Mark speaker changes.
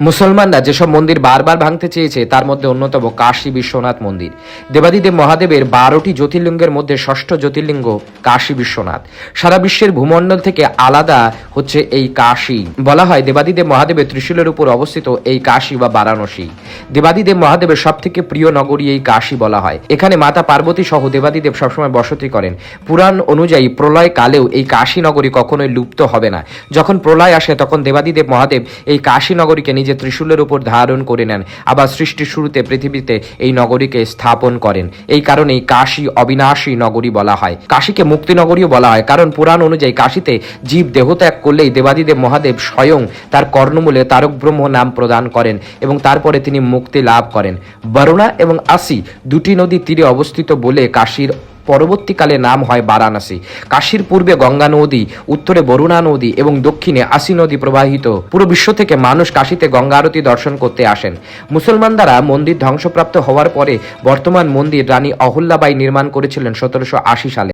Speaker 1: মুসলমানরা যেসব মন্দির বারবার ভাঙতে চেয়েছে তার মধ্যে অন্যতম কাশী বিশ্বনাথ মন্দির। দেবাদিদেব মহাদেবের 12টি জ্যোতির্লিঙ্গের মধ্যে ষষ্ঠ জ্যোতির্লিঙ্গ কাশী বিশ্বনাথ। সারা বিশ্বের ভূমণ্ডল থেকে আলাদা হচ্ছে এই কাশী। বলা হয় দেবাদিদেব মহাদেবের ত্রিশূলের উপর অবস্থিত এই কাশী বা বারাণসী। দেবাদিদেব মহাদেবের সব থেকে প্রিয় নগরী এই কাশী বলা হয়। এখানে মাতা পার্বতী সহ দেবাদিদেব সবসময় বসতি করেন। পুরাণ অনুযায়ী প্রলয় কালেও এই কাশী নগরী কখনোই লুপ্ত হবে না। যখন প্রলয় আসে তখন দেবাদিদেব মহাদেব এই কাশী নগরীকে নিজের ত্রিশূলের উপর ধারণ করে নেন। আবার সৃষ্টির শুরুতে পৃথিবীতে এই নগরীকে স্থাপন করেন। এই কারণেই কাশী অবিনাশী নগরী বলা হয়। কাশীকে মুক্তি নগরীও বলা হয়, কারণ পুরাণ অনুযায়ী কাশীতে জীব দেহত্যাগ করলেই দেবাদিদেব মহাদেব স্বয়ং তার কর্ণমূলে তারক ব্রহ্ম নাম প্রদান করেন এবং তারপরে তিনি মুক্তি লাভ করেন। বরুণা এবং আসি দুটি নদী তীরে অবস্থিত বলে কাশীর পরবর্তীকালে নাম হয় বারাণসী। কাশীর পূর্বে গঙ্গা নদী, উত্তরে বরুণা নদী এবং দক্ষিণে আসি নদী প্রবাহিত। পুরো বিশ্ব থেকে মানুষ কাশীতে গঙ্গা আরতি দর্শন করতে আসেন। মুসলমান দ্বারা মন্দির ধ্বংসপ্রাপ্ত হওয়ার পরে বর্তমান মন্দির রানী অহল্যাবাই নির্মাণ করেছিলেন 1780 সালে।